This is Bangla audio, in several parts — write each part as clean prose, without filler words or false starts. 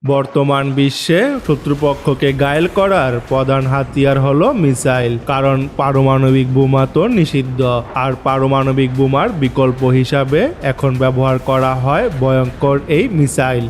বর্তমান বিশ্বে শত্রুপক্ষকে ঘায়েল করার প্রধান হাতিয়ার হলো মিসাইল। কারণ পারমাণবিক বোমা তো নিষিদ্ধ, আর পারমাণবিক বোমার বিকল্প হিসাবে এখন ব্যবহার করা হয় ভয়ঙ্কর এই মিসাইল।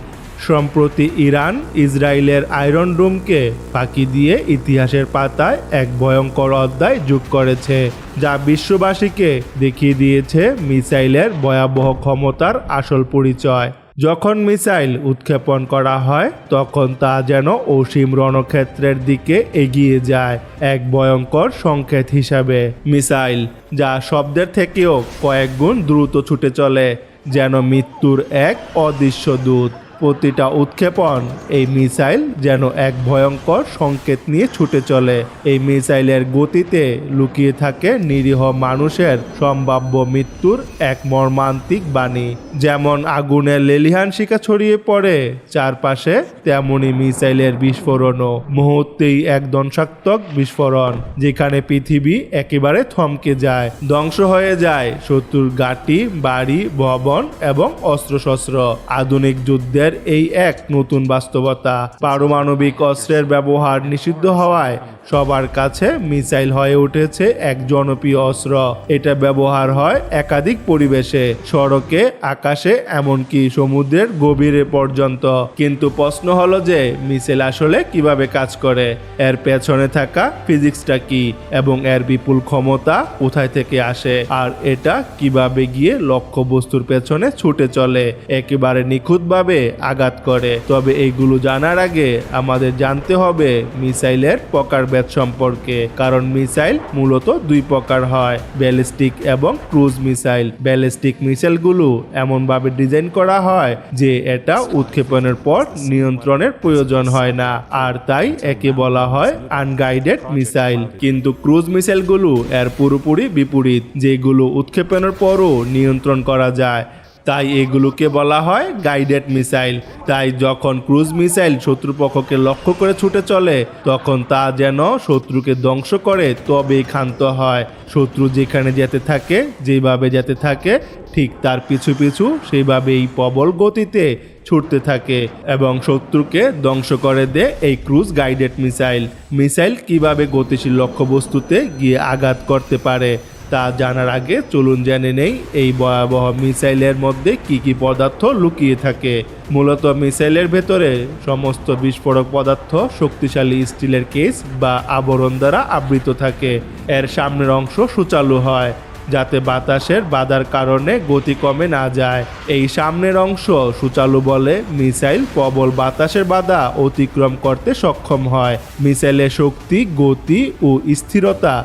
সম্প্রতি ইরান ইসরায়েলের আয়রন ডোমকে ফাঁকি দিয়ে ইতিহাসের পাতায় এক ভয়ঙ্কর অধ্যায় যোগ করেছে, যা বিশ্ববাসীকে দেখিয়ে দিয়েছে মিসাইলের ভয়াবহ ক্ষমতার আসল পরিচয়। যখন মিসাইল উৎক্ষেপণ করা হয় তখন তা যেন অসীম রণক্ষেত্রের দিকে এগিয়ে যায়, এক ভয়ঙ্কর সংকেত হিসাবে। মিসাইল যা শব্দের থেকেও কয়েক গুণ দ্রুত ছুটে চলে, যেন মৃত্যুর এক অদৃশ্য দূত। প্রতিটা উৎক্ষেপণ এই মিসাইল যেন এক ভয়ঙ্কর সংকেত নিয়ে ছুটে চলে। এই মিসাইলের গতিতে লুকিয়ে থাকে নিরীহ মানুষের সম্ভাব্য মৃত্যুর এক মর্মান্তিক বাণী। যেমন আগুনের লেলিহান শিখা ছড়িয়ে পড়ে চারপাশে, তেমনি মিসাইলের বিস্ফোরণও মুহূর্তেই এক ধ্বংসাত্মক বিস্ফোরণ, যেখানে পৃথিবী একেবারে থমকে যায়। ধ্বংস হয়ে যায় শত্রুর ঘাঁটি, বাড়ি, ভবন এবং অস্ত্রশস্ত্র। আধুনিক যুদ্ধের এই এক নতুন বাস্তবতা। পারমাণবিক অস্ত্রের ব্যবহার নিষিদ্ধ হওয়ায় সবার কাছে মিসাইল হয়ে উঠেছে এক জনপ্রিয় অস্ত্র। এটা ব্যবহার হয় একাধিক পরিবেশে, সড়কে, আকাশে, এমনকি সমুদ্রের গভীরে পর্যন্ত। কিন্তু প্রশ্ন হলো যে মিসাইল আসলে কিভাবে কাজ করে, এর পেছনে থাকা ফিজিক্সটা কি, এবং এর বিপুল ক্ষমতা কোথায় থেকে আসে, আর এটা কিভাবে গিয়ে লক্ষ্য বস্তুর পেছনে ছুটে চলে, একেবারে নিখুঁতভাবে আঘাত করে। তবে এইগুলো জানার আগে আমাদের জানতে হবে মিসাইলের প্রকারভেদ সম্পর্কে। কারণ মিসাইল মূলত দুই প্রকার হয়, ব্যালিস্টিক এবং ক্রুজ মিসাইল। ব্যালিস্টিক মিসাইলগুলো এমনভাবে ডিজাইন করা হয় যে এটা উৎক্ষেপণের পর নিয়ন্ত্রণের প্রয়োজন হয় না, আর তাই একে বলা হয় আনগাইডেড মিসাইল। কিন্তু ক্রুজ মিসাইলগুলো এর পুরোপুরি বিপরীত, যেগুলো উৎক্ষেপণের পরও নিয়ন্ত্রণ করা যায়, তাই এগুলোকে বলা হয় গাইডেড মিসাইল। তাই যখন ক্রুজ মিসাইল শত্রুপক্ষকে লক্ষ্য করে ছুটে চলে তখন তা যেন শত্রুকে ধ্বংস করে তবেই ক্ষান্ত হয়। শত্রু যেখানে যেতে থাকে, যেভাবে যেতে থাকে, ঠিক তার পিছু পিছু সেইভাবেই প্রবল গতিতে ছুটতে থাকে এবং শত্রুকে ধ্বংস করে দেয় এই ক্রুজ গাইডেড মিসাইল। মিসাইল কিভাবে গতিশীল লক্ষ্যবস্তুতে গিয়ে আঘাত করতে পারে তা জানার আগে চলুন জেনে নেই এই ভয়াবহ মিসাইলের মধ্যে কি কি পদার্থ লুকিয়ে থাকে। মূলত মিসাইলের ভেতরে সমস্ত বিস্ফোরক পদার্থ শক্তিশালী স্টিলের কেস বা আবরণ দ্বারা আবৃত থাকে। এর সামনের অংশ সুচালু হয় যাতে বাতাসের বাধার কারণে গতি কমে না যায়। এই সামনের অংশ সুচালু বলে মিসাইল প্রবল বাতাসের বাধা অতিক্রম করতে সক্ষম হয়। মিসাইলের শক্তি, গতি ও স্থিরতা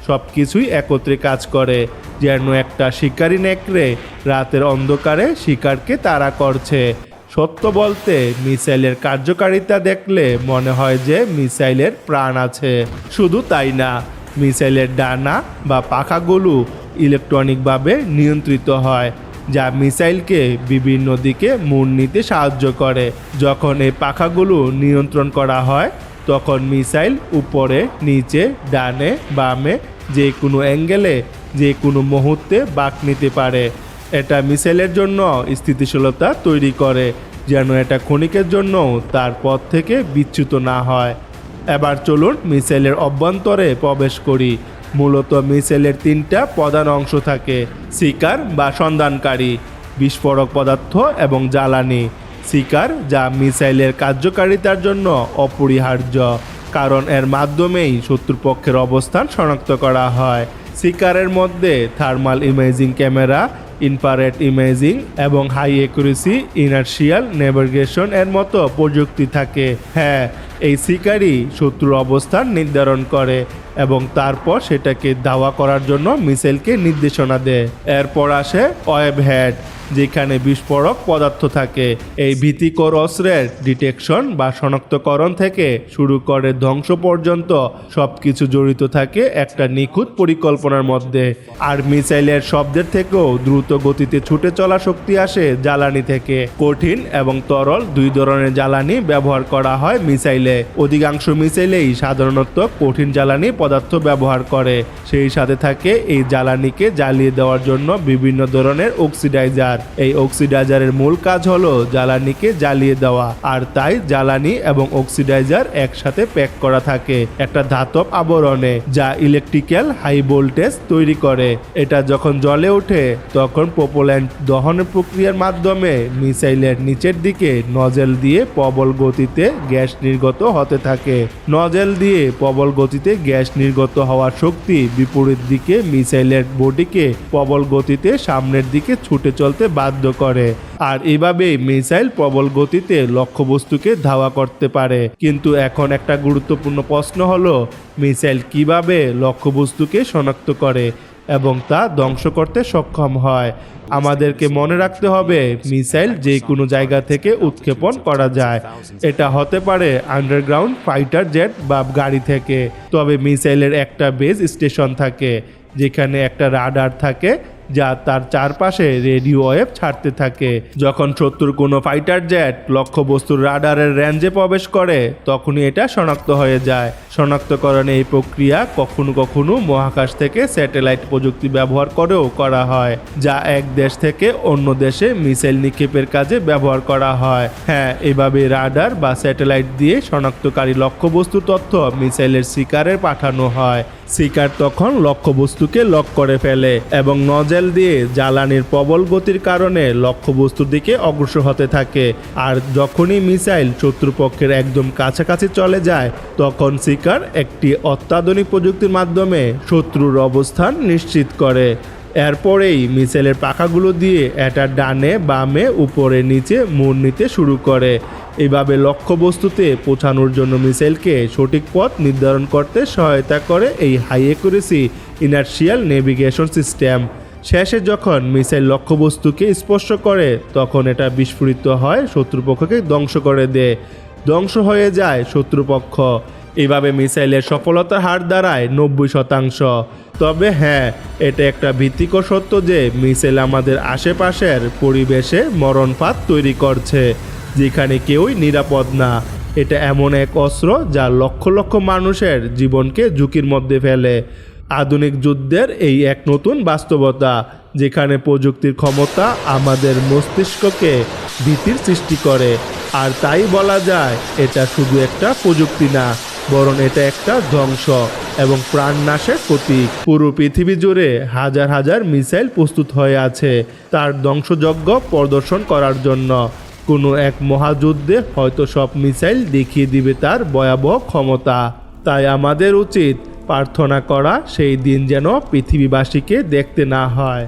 সবকিছুই একত্রে কাজ করে, যেন একটা শিকারী নেকড়ে রাতের অন্ধকারে শিকারকে তাড়া করছে। সত্য বলতে মিসাইলের কার্যকারিতা দেখলে মনে হয় যে মিসাইলের প্রাণ আছে। শুধু তাই না, মিসাইলের ডানা বা পাখাগুলো ইলেকট্রনিকভাবে নিয়ন্ত্রিত হয়, যা মিসাইলকে বিভিন্ন দিকে মোড় নিতে সাহায্য করে। যখন এই পাখাগুলো নিয়ন্ত্রণ করা হয় তখন মিসাইল উপরে, নিচে, ডানে, বামে, যে কোনো অ্যাঙ্গেলে, যে কোনো মুহূর্তে বাঁক নিতে পারে। এটা মিসাইলের জন্য স্থিতিশীলতা তৈরি করে, যেন এটা ক্ষণিকের জন্য তার পথ থেকে বিচ্যুত না হয়। এবার চলুন মিসাইলের অভ্যন্তরে প্রবেশ করি। মূলত মিসাইলের তিনটা প্রধান অংশ থাকে: শিকার বা সন্ধানকারী, বিস্ফোরক পদার্থ এবং জ্বালানি। শিকার, যা মিসাইলের কার্যকারিতার জন্য অপরিহার্য, কারণ এর মাধ্যমেই শত্রুপক্ষের অবস্থান শনাক্ত করা হয়। শিকারের মধ্যে thermal imaging camera, infrared imaging এবং হাই অ্যাকুরেসি ইনার্শিয়াল নেভিগেশন এর মতো প্রযুক্তি থাকে। হ্যাঁ, এই শিকারই শত্রুর অবস্থান নির্ধারণ করে এবং তারপর সেটাকে ধাওয়া করার জন্য মিসাইলকে নির্দেশনা দেয়। এরপর আসে ওয়েব হেড, যেখানে বিস্ফোরক পদার্থ থাকে। এই ভীতিকর অস্ত্রের ডিটেকশন বা শনাক্তকরণ থেকে শুরু করে ধ্বংস পর্যন্ত সবকিছু জড়িত থাকে একটা নিখুঁত পরিকল্পনার মধ্যে। আর মিসাইলের শব্দের থেকেও দ্রুত গতিতে ছুটে চলা শক্তি আসে জ্বালানি থেকে। কঠিন এবং তরল দুই ধরনের জ্বালানি ব্যবহার করা হয় মিসাইলে। অধিকাংশ মিসাইলেই সাধারণত কঠিন জ্বালানি পদার্থ ব্যবহার করে। সেই সাথে থাকে এই জ্বালানিকে জ্বালিয়ে দেওয়ার জন্য বিভিন্ন ধরনের অক্সিডাইজার। এই অক্সিডাইজারের মূল কাজ হলো জ্বালানিকে জ্বালিয়ে দেওয়া, আর তাই জ্বালানি এবং অক্সিডাইজার একসাথে প্যাক করা থাকে একটা ধাতব আবরণে, যা ইলেকট্রিক্যাল হাই ভোল্টেজ তৈরি করে। এটা যখন জ্বলে ওঠে তখন প্রোপেল্যান্ট দহনের প্রক্রিয়ার মাধ্যমে মিসাইলের নিচের দিকে নজেল দিয়ে প্রবল গতিতে গ্যাস নির্গত হতে থাকে। নজেল দিয়ে প্রবল গতিতে গ্যাস নির্গত হওয়ার শক্তি বিপরীত দিকে মিসাইলের বডিকে প্রবল গতিতে সামনের দিকে ছুটে চলতে বাধ্য করে, আর এভাবেই মিসাইল প্রবল গতিতে লক্ষ্যবস্তুকে ধাওয়া করতে পারে। কিন্তু এখন একটা গুরুত্বপূর্ণ প্রশ্ন হলো, মিসাইল কিভাবে লক্ষ্যবস্তুকে শনাক্ত করে এবং তা ধ্বংস করতে সক্ষম হয়? আমাদেরকে মনে রাখতে হবে, মিসাইল যে কোনো জায়গা থেকে উৎক্ষেপণ করা যায়। এটা হতে পারে আন্ডারগ্রাউন্ড ফাইটার জেট বা গাড়ি থেকে। তবে মিসাইলের একটা বেস স্টেশন থাকে, যেখানে একটা রাডার থাকে যা তার চারপাশে রেডিও ওয়েভ ছাড়তে থাকে। যখন শত্রুর কোনো ফাইটার জেট লক্ষ্যবস্তুর রাডারের রেঞ্জে প্রবেশ করে তখনই এটা শনাক্ত হয়ে যায়। শনাক্তকরণে এই প্রক্রিয়া কখনো কখনো মহাকাশ থেকে স্যাটেলাইট প্রযুক্তি ব্যবহার করেও করা হয়, যা এক দেশ থেকে অন্য দেশে মিসাইল নিক্ষেপের কাজে ব্যবহার করা হয়। হ্যাঁ, এভাবে রাডার বা স্যাটেলাইট দিয়ে শনাক্তকারী লক্ষ্যবস্তুর তথ্য মিসাইলের শিকারে পাঠানো হয়। শিকার তখন লক্ষ্যবস্তুকে লক করে ফেলে এবং নজেল দিয়ে জ্বালানির প্রবল গতির কারণে লক্ষ্যবস্তুর দিকে অগ্রসর হতে থাকে। আর যখনই মিসাইল শত্রুপক্ষের একদম কাছাকাছি চলে যায় তখন শিকার একটি অত্যাধুনিক প্রযুক্তির মাধ্যমে শত্রুর অবস্থান নিশ্চিত করে। এরপরেই মিসাইলের পাখাগুলো দিয়ে এটা ডানে বামে উপরে নিচে মোড় নিতে শুরু করে। এভাবে লক্ষ্যবস্তুতে পৌঁছানোর জন্য মিসাইলকে সঠিক পথ নির্ধারণ করতে সহায়তা করে এই high accuracy inertial navigation system. শেষে যখন মিসাইল লক্ষ্যবস্তুকে স্পর্শ করে তখন এটা বিস্ফোরিত হয়, শত্রুপক্ষকে ধ্বংস করে দেয়। ধ্বংস হয়ে যায় শত্রুপক্ষ। এইভাবে মিসাইলের সফলতার হার দাঁড়ায় 90%। তবে হ্যাঁ, এটা একটা ভীতিকর সত্য যে মিসাইল আমাদের আশেপাশের পরিবেশে মরণফাঁদ তৈরি করছে, যেখানে কেউই নিরাপদ না। এটা এমন এক অস্ত্র যা লক্ষ লক্ষ মানুষের জীবনকে ঝুঁকির মধ্যে ফেলে। আধুনিক যুদ্ধের এই এক নতুন বাস্তবতা, যেখানে প্রযুক্তির ক্ষমতা আমাদের মস্তিষ্ককে ভীতির সৃষ্টি করে। আর তাই বলা যায়, এটা শুধু একটা প্রযুক্তি না, বরং এটা একটা ধ্বংস এবং প্রাণনাশের প্রতীক। পুরো পৃথিবী জুড়ে হাজার হাজার মিসাইল প্রস্তুত হয়ে আছে তার ধ্বংসযজ্ঞ প্রদর্শন করার জন্য। কোনো এক মহাযুদ্ধে হয়তো সব মিসাইল দেখিয়ে দিবে তার ভয়াবহ ক্ষমতা। তাই আমাদের উচিত প্রার্থনা করা সেই দিন যেন পৃথিবীবাসীকে দেখতে না হয়।